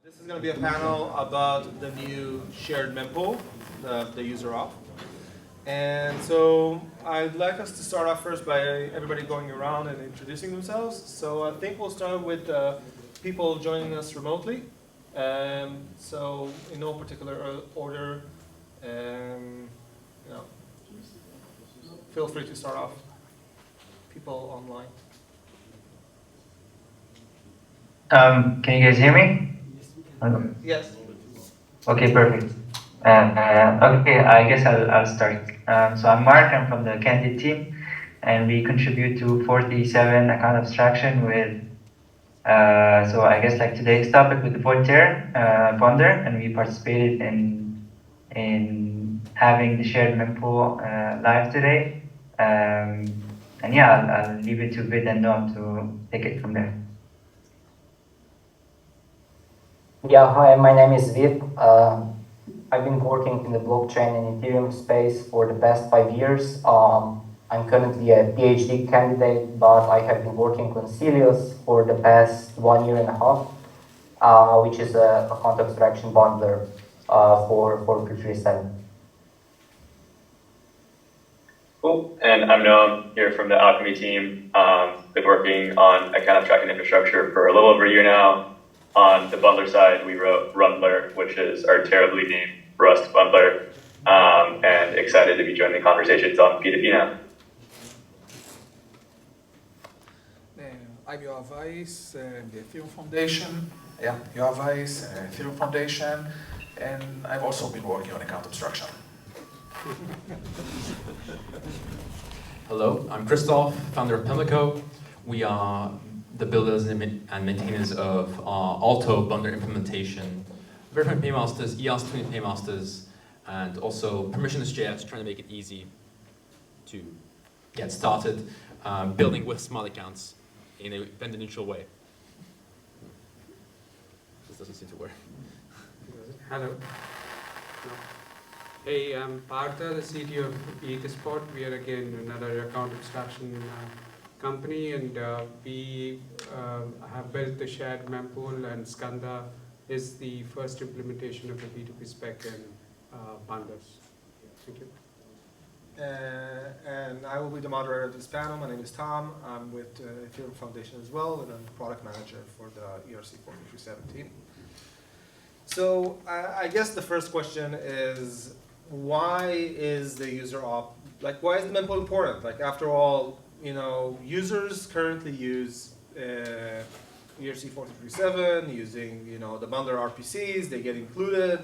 This is going to be a panel about the new shared mempool, the user op. And so I'd like us to start off first by everybody going around and introducing themselves. So I think we'll start with people joining us remotely. So in no particular order, feel free to start off. People online. Can you guys hear me? Yes. Okay, perfect. Okay, I guess I'll start. So I'm Marc, I'm from the Candide team, and we contribute to 47 account abstraction with, so I guess like today's topic with the Voltaire Ponder, and we participated in having the shared mempool live today. And yeah, I'll leave it to Vid and Noam to take it from there. Yeah, hi, my name is Vid. I've been working in the blockchain and Ethereum space for the past 5 years. I'm currently a PhD candidate, but I have been working on Silius for the past 1 year and a half, which is a account abstraction bundler for 337. Cool, and I'm Noam here from the Alchemy team. Been working on account abstraction infrastructure for a little over a year now. On the bundler side, we wrote Rundler, which is our terribly named Rust bundler, and excited to be joining the conversations on P2P now. I'm Yoav Weiss, the Ethereum Foundation. Yeah, Yoav Weiss, Ethereum Foundation, and I've also been working on account abstraction. Hello, I'm Kristof, founder of Pimlico. We are the builders and maintainers of Alto bundler implementation, verified paymasters, ERC20 paymasters, and also permissionless JS, trying to make it easy to get started building with smart accounts in a vendor neutral way. This doesn't seem to work. Hello. Hey, I'm Partha, the CTO of Etherspot. We are again another account abstraction company, and we have built the shared mempool, and Skanda is the first implementation of the P2P spec and bundles. Thank you. And I will be the moderator of this panel. My name is Tom. I'm with Ethereum Foundation as well, and I'm the product manager for the ERC 4317. So I guess the first question is, why is the user op, why is the mempool important? After all, users currently use ERC 4337 using, the bundler RPCs, they get included.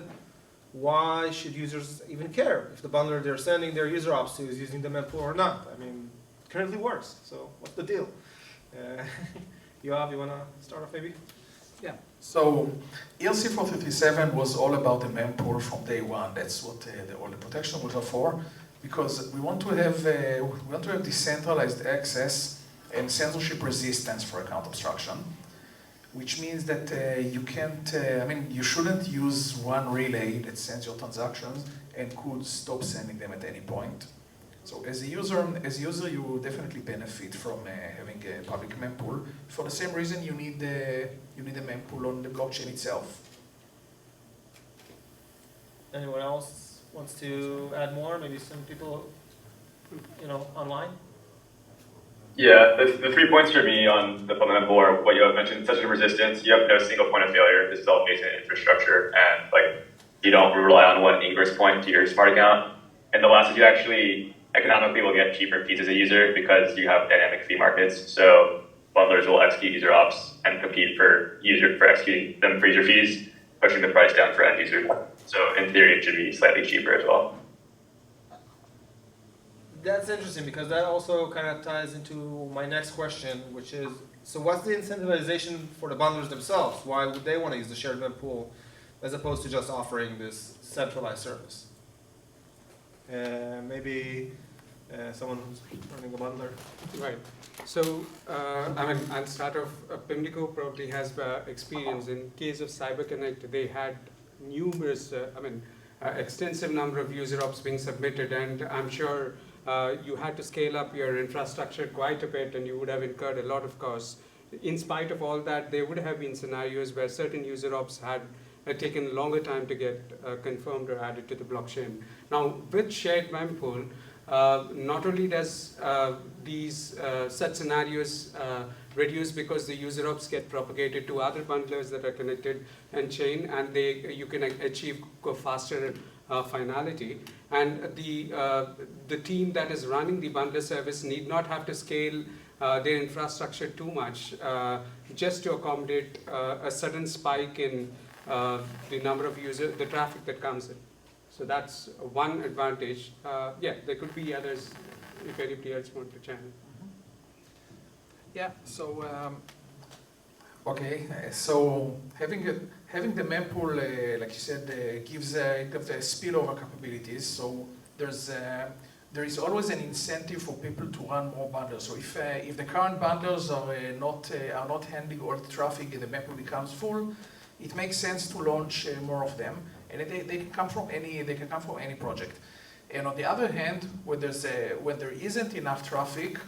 Why should users even care if the bundler they're sending their user ops to is using the mempool or not? I mean, it currently works, so what's the deal? Yoav, you want to start off maybe? Yeah, so ERC 4337 was all about the mempool from day one. That's what all the protection was for, because we want to have decentralized access and censorship resistance for account abstraction, which means that you can't, you shouldn't use one relay that sends your transactions and could stop sending them at any point. So as a user, you definitely benefit from having a public mempool. For the same reason, you need a mempool on the blockchain itself. Anyone else wants to add more? Maybe some people, online? Yeah, the 3 points for me on the fundamental are what you have mentioned, censorship resistance. You have no single point of failure. This is all based on infrastructure, and you don't rely on one ingress point to your smart account. And the last is you actually economically will get cheaper fees as a user because you have dynamic fee markets. So bundlers will execute user ops and compete for executing them for user fees, pushing the price down for end users. So in theory, it should be slightly cheaper as well. That's interesting, because that also kind of ties into my next question, which is, so what's the incentivization for the bundlers themselves? Why would they want to use the shared mempool as opposed to just offering this centralized service? Maybe someone who's running a bundler. Right. So, I'll start off. Pimlico probably has experience. In case of CyberConnect, they had numerous, extensive number of user ops being submitted, and I'm sure you had to scale up your infrastructure quite a bit, and you would have incurred a lot of costs. in spite of all that, there would have been scenarios where certain user ops had taken longer time to get confirmed or added to the blockchain. Now, with shared mempool, not only does these such scenarios reduce because the user ops get propagated to other bundlers that are connected and chain, and you can achieve faster finality. And the team that is running the bundler service need not have to scale their infrastructure too much just to accommodate a sudden spike in the number of users, the traffic that comes in. So that's one advantage. Yeah, there could be others if anybody else wants to chime in. Yeah, so, okay, so having the mempool, like you said, gives the spillover capabilities. So there is always an incentive for people to run more bundles. So if the current bundles are not handling all the traffic and the mempool becomes full, it makes sense to launch more of them, and they can come from any project. And on the other hand, when there isn't enough traffic,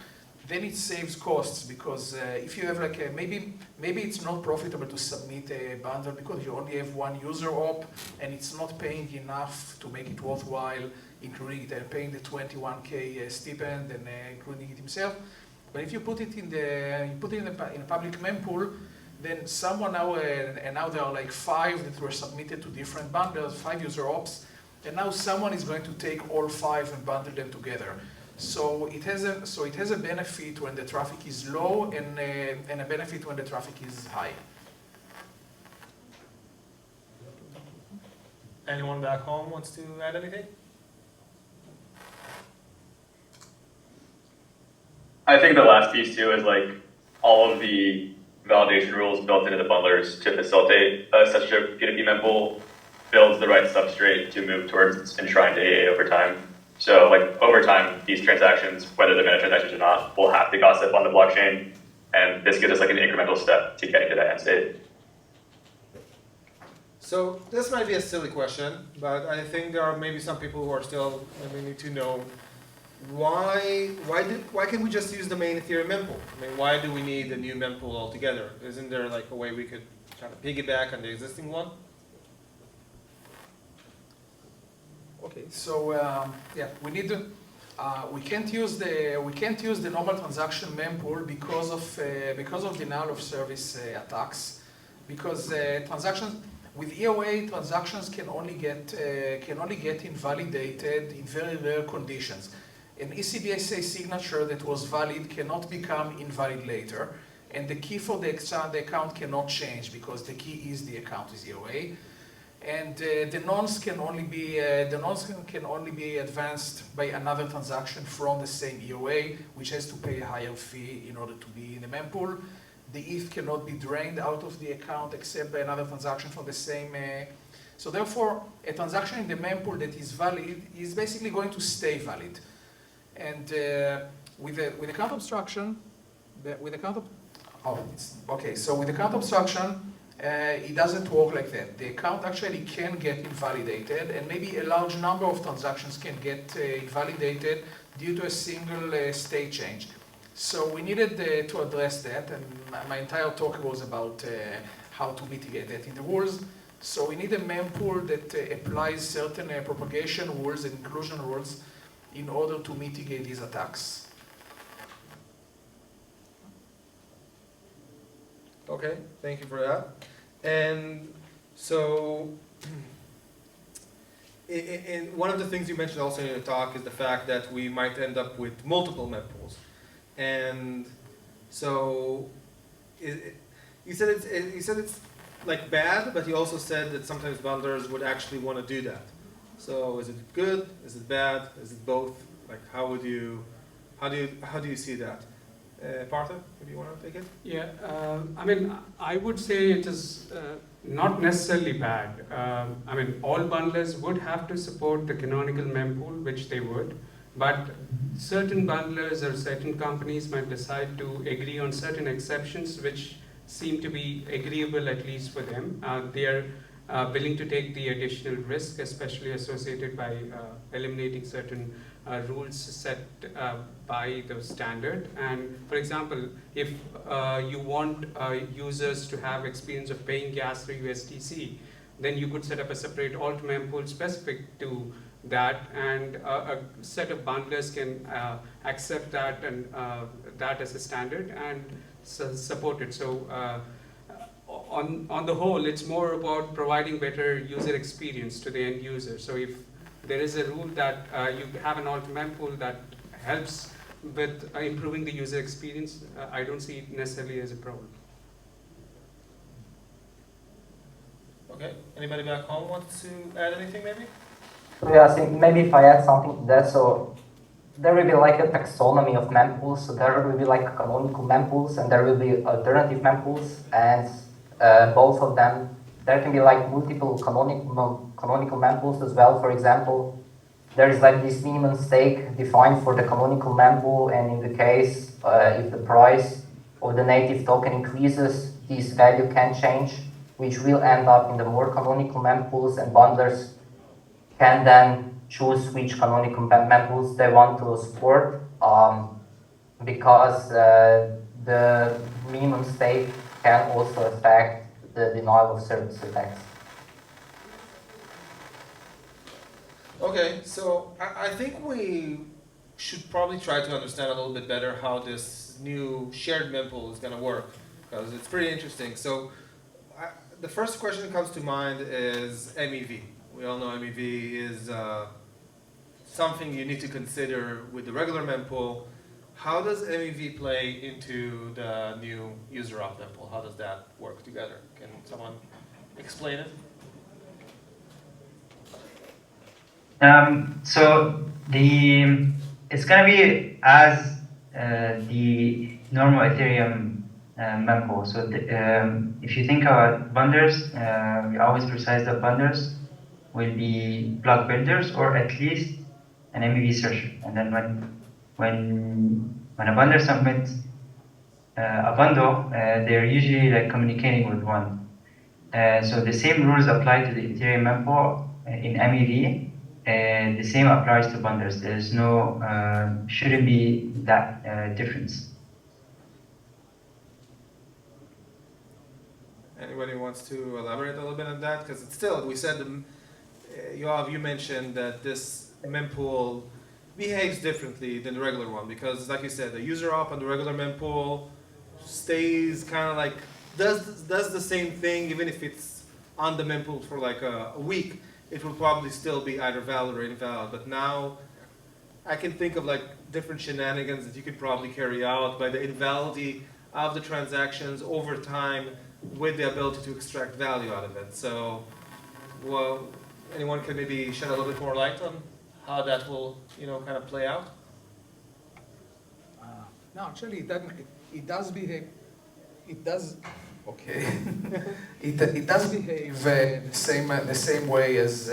then it saves costs, because if you have like maybe it's not profitable to submit a bundle because you only have one user op and it's not paying enough to make it worthwhile, including paying the 21K stipend and including it himself. But if you put it in a public mempool, then someone now, and now there are like 5 that were submitted to different bundles, 5 user ops, and now someone is going to take all 5 and bundle them together. So it has a benefit when the traffic is low and a benefit when the traffic is high. Anyone back home wants to add anything? I think the last piece too is like all of the validation rules built into the bundlers to facilitate such a P2P mempool builds the right substrate to move towards enshrined AA over time. So like over time, these transactions, whether they're managed transactions or not, will have to gossip on the blockchain. And this gives us like an incremental step to getting to that end state. So this might be a silly question, but I think there are maybe some people who are still need to know why can't we just use the main Ethereum mempool? I mean, why do we need a new mempool altogether? Isn't there like a way we could kind of piggyback on the existing one? Okay, so yeah, we need to. We can't use the normal transaction mempool because of denial of service attacks. Because transactions with EOA, transactions can only get invalidated in very rare conditions. An ECBSA signature that was valid cannot become invalid later, and the key for the account cannot change because the key is the account is EOA. And the nonce can only be advanced by another transaction from the same EOA, which has to pay a higher fee in order to be in the mempool. The ETH cannot be drained out of the account except by another transaction from the same. So therefore, a transaction in the mempool that is valid is basically going to stay valid. And with the account obstruction, so with the account obstruction, it doesn't work like that. The account actually can get invalidated, and maybe a large number of transactions can get invalidated due to a single state change. So we needed to address that, and my entire talk was about how to mitigate that in the rules. So we need a mempool that applies certain propagation rules and inclusion rules in order to mitigate these attacks. Okay, thank you for that. And so, one of the things you mentioned also in your talk is the fact that we might end up with multiple mempools. And so, you said it's like bad, but you also said that sometimes bundlers would actually want to do that. So, is it good? Is it bad? Is it both? Like, how do you see that? Partha, if you want to take it? Yeah, I mean, I would say it is not necessarily bad. I mean, all bundlers would have to support the canonical mempool, which they would, but certain bundlers or certain companies might decide to agree on certain exceptions which seem to be agreeable at least for them. willing to take the additional risk, especially associated by eliminating certain rules set by the standard. And for example, if you want users to have experience of paying gas through USDC, then you could set up a separate alt mempool specific to that, and a set of bundlers can accept that and that as a standard and support it. So on the whole, it's more about providing better user experience to the end user. So if there is a rule that you have an alt mempool that helps with improving the user experience, I don't see it necessarily as a problem. Okay, anybody back home wants to add anything maybe? Yeah, I think maybe if I add something to that, so there will be like a taxonomy of mempools, so there will be like canonical mempools and there will be alternative mempools, and both of them, there can be like multiple canonical mempools as well. For example, there is like this minimum stake defined for the canonical mempool, and in the case if the price of the native token increases, this value can change, which will end up in the more canonical mempools, and bundlers can then choose which canonical mempools they want to support, because the minimum stake can also affect the denial of service attacks. Okay, so I think we should probably try to understand a little bit better how this new shared mempool is going to work, because it's pretty interesting. So the first question that comes to mind is MEV. We all know MEV is something you need to consider with the regular mempool. How does MEV play into the new user op mempool? How does that work together? Can someone explain it? So it's gonna be as the normal Ethereum mempool. So if you think about bundlers, we always precise that bundlers will be block builders or at least an MEV searcher. And then when a bundler submits a bundle, they're usually like communicating with one. So the same rules apply to the Ethereum mempool in MEV. The same applies to bundlers. There's no, shouldn't be that difference. Anybody wants to elaborate a little bit on that? Because it's still, we said, Yoav, you mentioned that this mempool behaves differently than the regular one, because like you said, the user op on the regular mempool stays kind of like, does the same thing even if it's on the mempool for like a week. It will probably still be either valid or invalid. But now I can think of like different shenanigans that you could probably carry out by the invalidity of the transactions over time with the ability to extract value out of it. So, well, anyone can maybe shed a little bit more light on how that will, kind of play out? No, actually, it does behave. It does. Okay. it does behave the same way as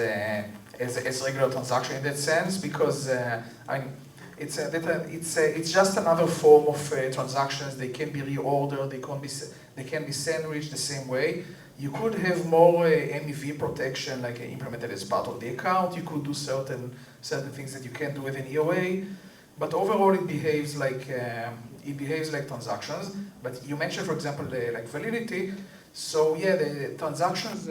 regular transaction in that sense, because it's just another form of transactions. They can be reordered. They can be sandwiched the same way. You could have more MEV protection, like implemented as part of the account. You could do certain things that you can't do with an EOA, but overall it behaves like transactions. But you mentioned, for example, like validity. So yeah, the transactions,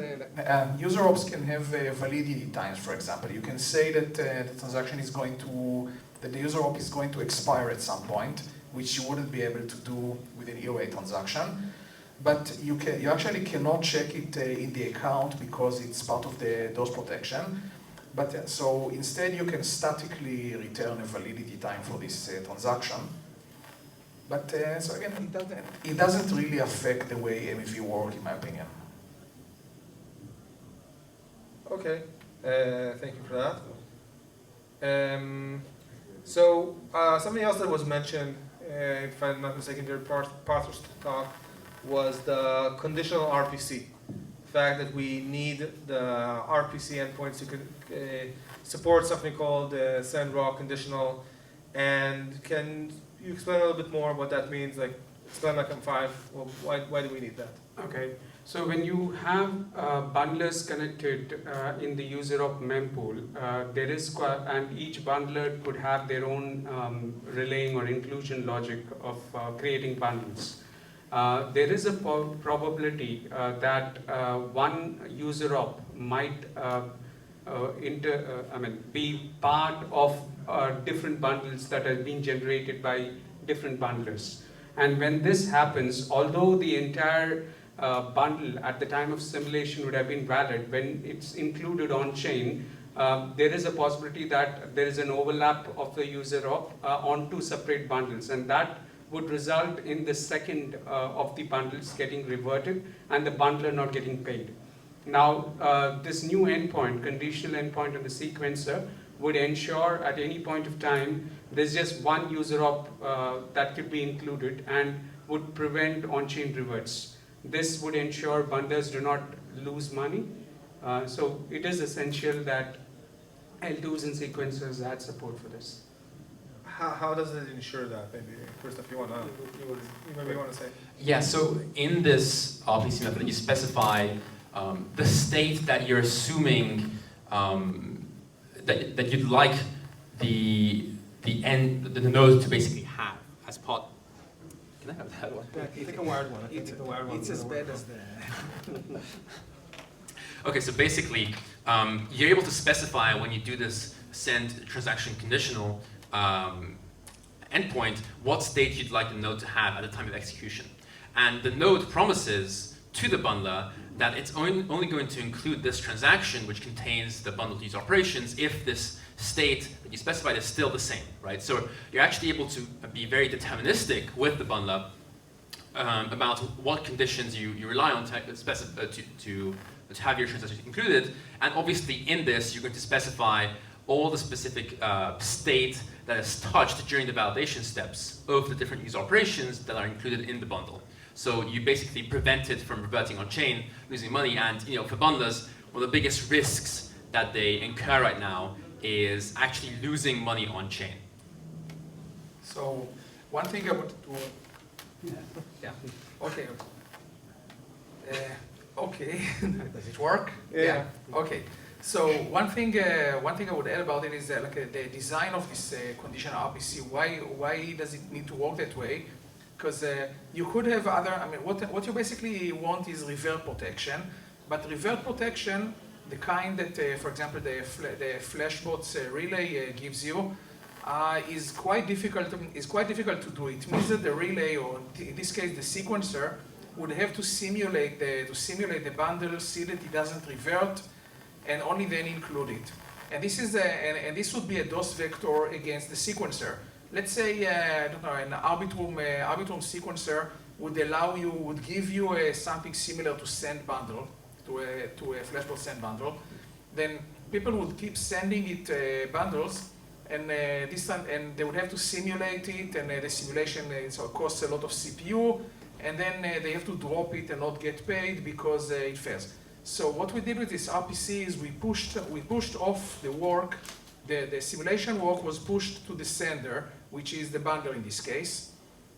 user ops can have validity times. For example, you can say that the transaction is that the user op is going to expire at some point, which you wouldn't be able to do with an EOA transaction. But you actually cannot check it in the account because it's part of the DOS protection. But so instead, you can statically return a validity time for this transaction. But so again, it doesn't really affect the way MEV work, in my opinion. Okay, thank you for that. So something else that was mentioned, if I'm not mistaken, during Partha's talk, was the conditional RPC. The fact that we need the RPC endpoints to support something called send raw conditional. And can you explain a little bit more what that means? Like, explain like M5, well, why do we need that? Okay, So when you have bundlers connected in the user of Mempool, there is and each bundler could have their own relaying or inclusion logic of creating bundles. There is a probability that one user op might be part of different bundles that have been generated by different bundlers. And when this happens, although the entire bundle at the time of simulation would have been valid, when it's included on chain, there is a possibility that there is an overlap of the user op on two separate bundles, and that would result in the second of the bundles getting reverted and the bundler not getting paid. Now, this new endpoint, conditional endpoint on the sequencer, would ensure at any point of time there's just one user op that could be included and would prevent on-chain reverts. This would ensure bundlers do not lose money. So it is essential that L2s and sequencers add support for this. How does it ensure that? Maybe Kristof, you want to say? Yeah, so in this RPC method, you specify the state that you're assuming that you'd like the node to basically have as part. Can I have that one? Take a wired one. It's as bad as the... Okay, so basically, you're able to specify when you do this send transaction conditional endpoint what state you'd like the node to have at the time of execution. And the node promises to the bundler that it's only going to include this transaction which contains the bundled user operations if this state that you specified is still the same, right? So you're actually able to be very deterministic with the bundler about what conditions you rely on to have your transaction included. And obviously in this, you're going to specify all the specific state that is touched during the validation steps of the different user operations that are included in the bundle. So you basically prevent it from reverting on chain, losing money, and for bundlers, one of the biggest risks that they incur right now is actually losing money on chain. So one thing I wanted to... Yeah, okay. Okay, does it work? Yeah. Okay. So one thing I would add about it is that the design of this conditional RPC. Why does it need to work that way? Because you could have other. I mean, what you basically want is revert protection, but revert protection, the kind that, for example, the Flashbots relay gives you, is quite difficult. Is quite difficult to do. It means that the relay, or in this case, the sequencer, would have to simulate the bundle, see that it doesn't revert, and only then include it. And this is and this would be a DOS vector against the sequencer. Let's say I don't know, an Arbitrum sequencer would give you something similar to send bundle, to a Flashbot send bundle. Then people would keep sending it bundles, and and they would have to simulate it, and the simulation costs a lot of CPU. And then they have to drop it and not get paid because it fails. So what we did with this RPC is we pushed off the work. The simulation work was pushed to the sender, which is the bundler in this case.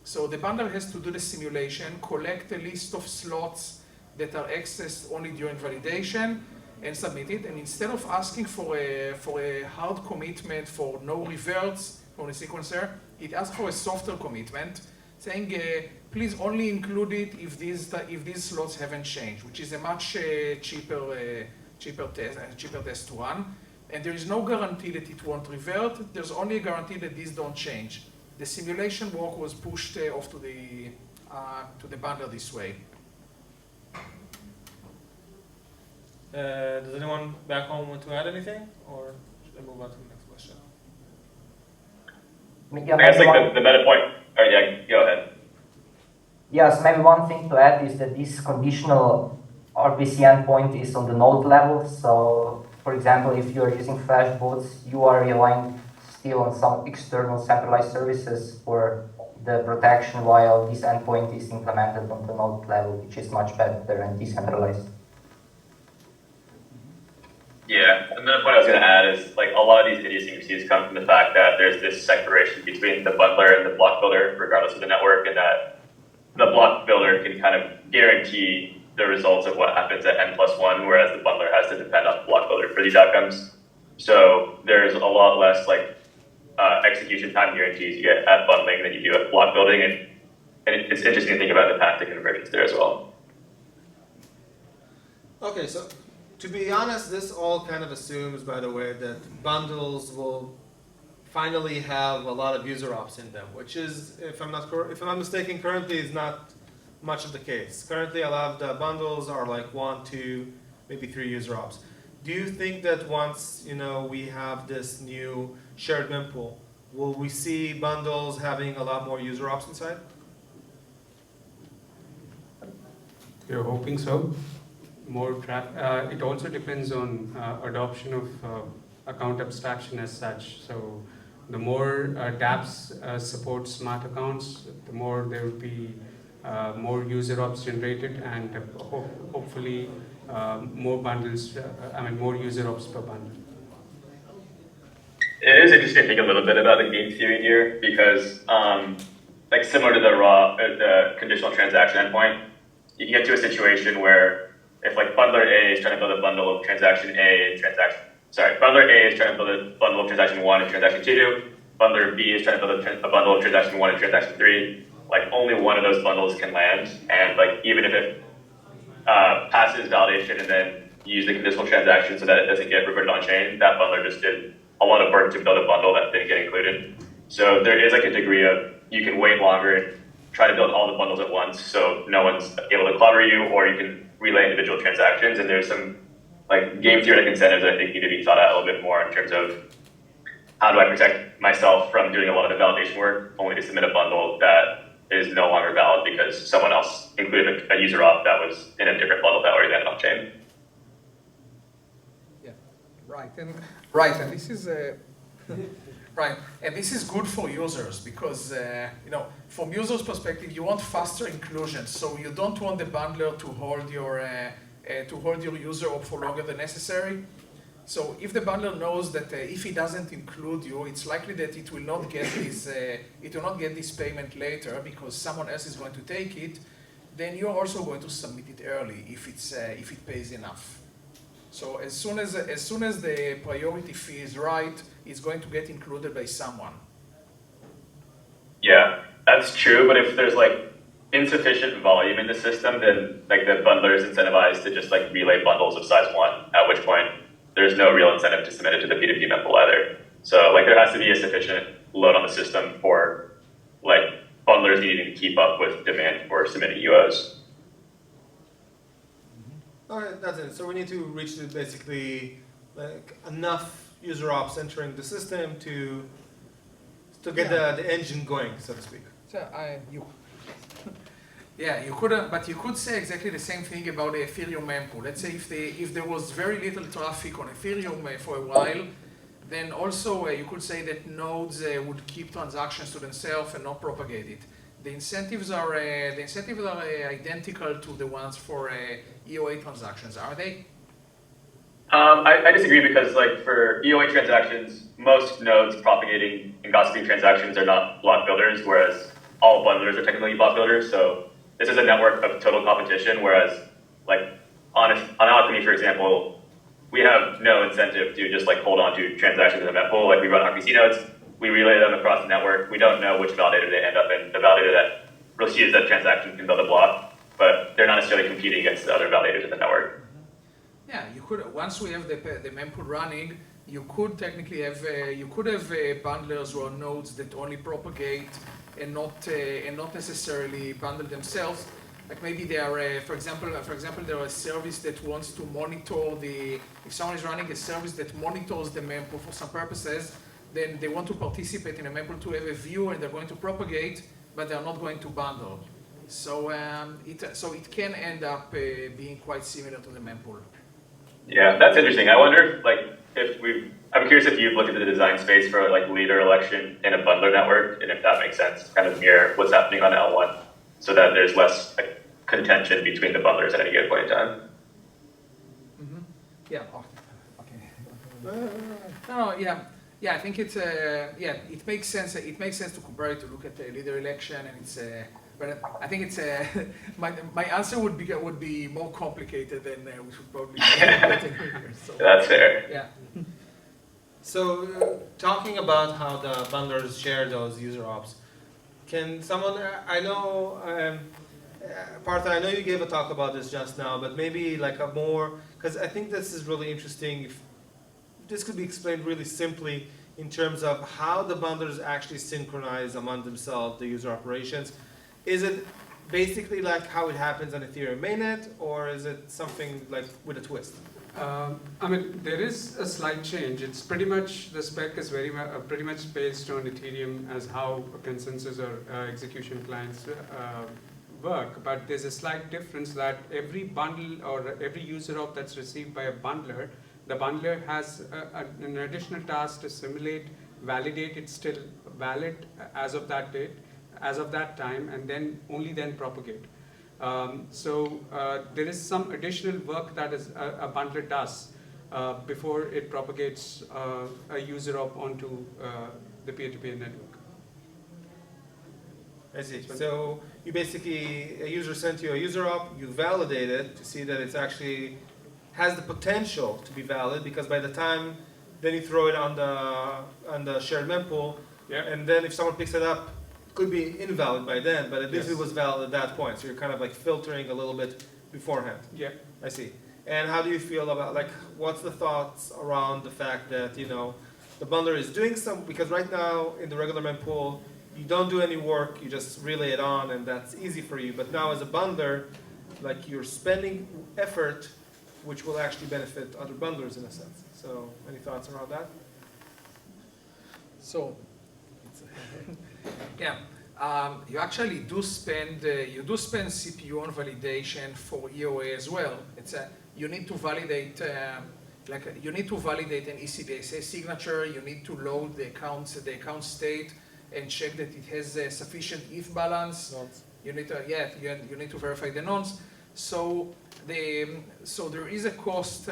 So the bundler has to do the simulation, collect a list of slots that are accessed only during validation, and submit it. And instead of asking for a hard commitment for no reverts from the sequencer, it asks for a softer commitment, saying please only include it if these slots haven't changed, which is a much cheaper test to run. And there is no guarantee that it won't revert. There's only a guarantee that these don't change. The simulation work was pushed off to the bundler this way. Does anyone back home want to add anything, or should I move on to the next question? Yeah, I guess like the meta point. Oh yeah, go ahead. Yes, maybe one thing to add is that this conditional RPC endpoint is on the node level. So, for example, if you are using Flashbots, you are relying still on some external centralized services for the protection, while this endpoint is implemented on the node level, which is much better and decentralized. Yeah, and the point I was going to add is like a lot of these idiosyncrasies come from the fact that there's this separation between the bundler and the block builder, regardless of the network, and that the block builder can kind of guarantee the results of what happens at n+1, whereas the bundler has to depend on the block builder for these outcomes. So there's a lot less like execution time guarantees you get at bundling than you do at block building, and it's interesting to think about the path to convergence there as well. Okay, so to be honest, this all kind of assumes, by the way, that bundles will finally have a lot of user ops in them, which is, if I'm not mistaken, currently is not much of the case. Currently, a lot of the bundles are like 1, 2, maybe 3 user ops. Do you think that once we have this new shared mempool, will we see bundles having a lot more user ops inside? We're hoping so. It also depends on adoption of account abstraction as such. So the more dApps support smart accounts, the more there will be more user ops generated, and hopefully more bundles. More user ops per bundle. It is interesting to think a little bit about the game theory here, because like similar to the conditional transaction endpoint, you can get to a situation where if like bundler A is trying to build a bundle of transaction A and bundler A is trying to build a bundle of transaction 1 and transaction 2, bundler B is trying to build a bundle of transaction 1 and transaction 3, like only one of those bundles can land, and like even if it passes validation and then you use the conditional transaction so that it doesn't get reverted on chain, that bundler just did a lot of work to build a bundle that didn't get included. So there is like a degree of, you can wait longer and try to build all the bundles at once so no one's able to clobber you, or you can relay individual transactions. And there's some like game theoretic incentives that I think need to be thought out a little bit more in terms of how do I protect myself from doing a lot of the validation work only to submit a bundle that is no longer valid because someone else included a user op that was in a different bundle that already landed on chain. Yeah, right, and this is right, and this is good for users because from users' perspective, you want faster inclusion, so you don't want the bundler to hold your user op for longer than necessary. So if the bundler knows that if he doesn't include you, it's likely that it will not get this payment later because someone else is going to take it. Then you're also going to submit it early if it pays enough. So as soon as the priority fee is right, it's going to get included by someone. Yeah, that's true. But if there's like insufficient volume in the system, then like the bundler is incentivized to just like relay bundles of size 1. At which point, there's no real incentive to submit it to the P2P mempool either. So like there has to be a sufficient load on the system for like bundlers needing to keep up with demand for submitting UOs. All right, that's it. So we need to reach to basically like enough user ops entering the system to get the engine going, so to speak. So you could, but you could say exactly the same thing about the Ethereum mempool. Let's say if there was very little traffic on Ethereum for a while, then also you could say that nodes would keep transactions to themselves and not propagate it. The incentives are identical to the ones for EOA transactions, are they? I disagree because like for EOA transactions, most nodes propagating and gossiping transactions are not block builders, whereas all bundlers are technically block builders. So this is a network of total competition, whereas like on Alchemy, for example, we have no incentive to just like hold on to transactions in the mempool. Like we run RPC nodes, we relay them across the network. We don't know which validator they end up in. The validator that receives that transaction can build a block, but they're not necessarily competing against the other validators in the network. Yeah, you could. Once we have the mempool running, you could technically have bundlers or nodes that only propagate and not necessarily bundle themselves. Like maybe they are, for example, there are a service that wants to monitor if someone is running a service that monitors the mempool for some purposes, then they want to participate in a mempool to have a view, and they're going to propagate, but they're not going to bundle. So it can end up being quite similar to the mempool. Yeah, that's interesting. I wonder, I'm curious if you've looked at the design space for like leader election in a bundler network, and if that makes sense, kind of mirror what's happening on L1, so that there's less like, contention between the bundlers at any given point in time. Mm-hmm. Yeah. Oh, okay. No. Yeah. Yeah. I think it's it makes sense. It makes sense to compare it to look at the leader election, and it's But I think it's my answer would be more complicated than we should probably get in here. So, That's fair. yeah. So, talking about how the bundlers share those user ops, can someone, I know, Partha, I know you gave a talk about this just now, but maybe like a more, because I think this is really interesting, if this could be explained really simply in terms of how the bundlers actually synchronize among themselves the user operations. Is it basically like how it happens on Ethereum mainnet, or is it something like with a twist? I mean, there is a slight change. It's pretty much, the spec is pretty much based on Ethereum as how consensus or execution clients work. But there's a slight difference that every bundle or every user op that's received by a bundler, the bundler has an additional task to simulate, validate it's still valid as of that date, as of that time, and then only then propagate. So there is some additional work that a bundler does before it propagates a user op onto the peer-to-peer network. I see. So you basically, a user sent you a user op, you validate it to see that it's actually has the potential to be valid, because by the time then you throw it on the shared mempool, Yeah. and then if someone picks it up, it could be invalid by then, but at least Yes. it was valid at that point. So you're kind of like filtering a little bit beforehand. Yeah. I see. And how do you feel about, like, what's the thoughts around the fact that, you know, the bundler is doing some, because right now in the regular mempool, you don't do any work, you just relay it on, and that's easy for you. But now as a bundler, like, you're spending effort which will actually benefit other bundlers in a sense. So any thoughts around that? So, yeah, you actually do spend CPU on validation for EOA as well. It's you need to validate you need to validate an ECDSA signature. You need to load the account state and check that it has sufficient ETH balance. Nonce. You need to you need to verify the nonce. So there is a cost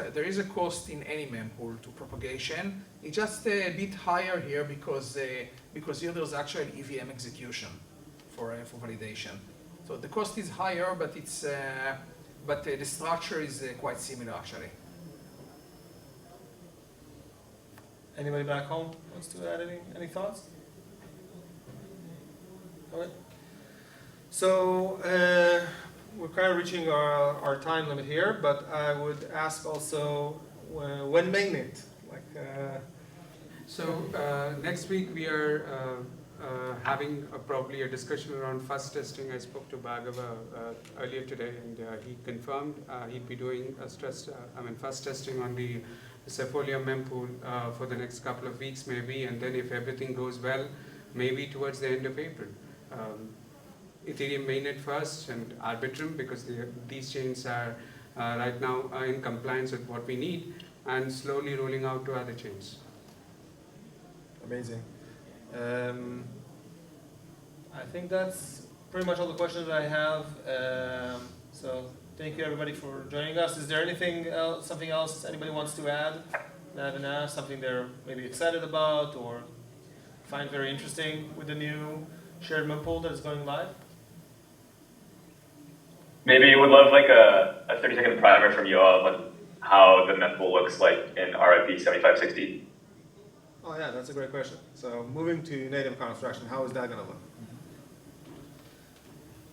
in any mempool to propagation. It's just a bit higher here because here there's actually EVM execution for validation. So the cost is higher, but it's the structure is quite similar actually. Anybody back home wants to add any thoughts? All right. So we're kind of reaching our time limit here, but I would ask also when mainnet, like. So next week we are having probably a discussion around fuzz testing. I spoke to Bhargava earlier today, and he confirmed he'd be doing fuzz testing on the Cephalonia mempool for the next couple of weeks maybe, and then if everything goes well, maybe towards the end of April. Ethereum mainnet first and Arbitrum, because these chains are right now in compliance with what we need, and slowly rolling out to other chains. Amazing. I think that's pretty much all the questions I have. So thank you everybody for joining us. Is there something else anybody wants to add that I haven't asked? Something they're maybe excited about or find very interesting with the new shared mempool that is going live? Maybe would love like a 30-second primer from Yoav on how the mempool looks like in RIP 7560. Oh yeah, that's a great question. So moving to native account abstraction, how is that going to look?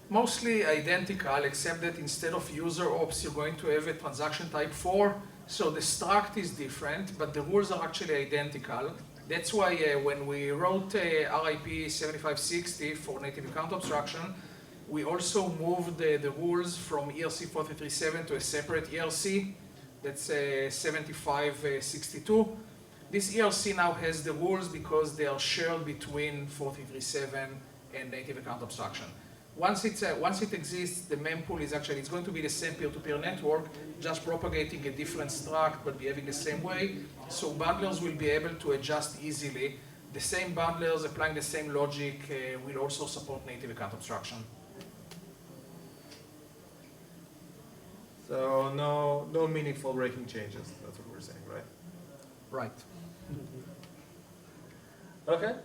Mostly identical, except that instead of user ops, you're going to have a transaction type 4. So the struct is different, but the rules are actually identical. That's why when we wrote RIP 7560 for native account abstraction, we also moved the rules from ERC 4337 to a separate ERC. That's 7562. This ERC now has the rules because they are shared between 4337 and native account abstraction. Once it exists, the mempool is actually, it's going to be the same peer-to-peer network, just propagating a different struct but behaving the same way. So bundlers will be able to adjust easily. The same bundlers applying the same logic will also support native account abstraction. So no meaningful breaking changes. That's what we're saying, right? Right. Okay.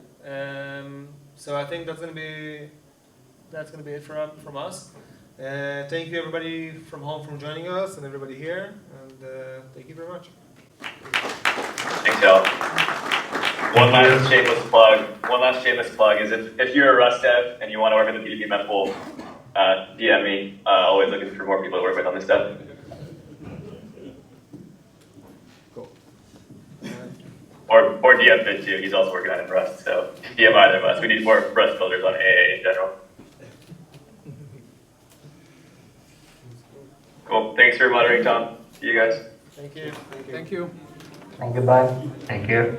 So I think that's going to be that's going to be it from us. Thank you everybody from home for joining us, and everybody here, and thank you very much. Thanks, y'all. One last shameless plug is if you're a Rust dev and you want to work with the PDP Mempool, DM me. Always looking for more people to work with on this stuff. Cool. Or DM Vid too. He's also working on it in Rust. So DM either of us. We need more Rust builders on AA in general. Cool. Thanks for moderating, Tom. See you guys. Thank you. Thank you. Thank you, bye. Thank you.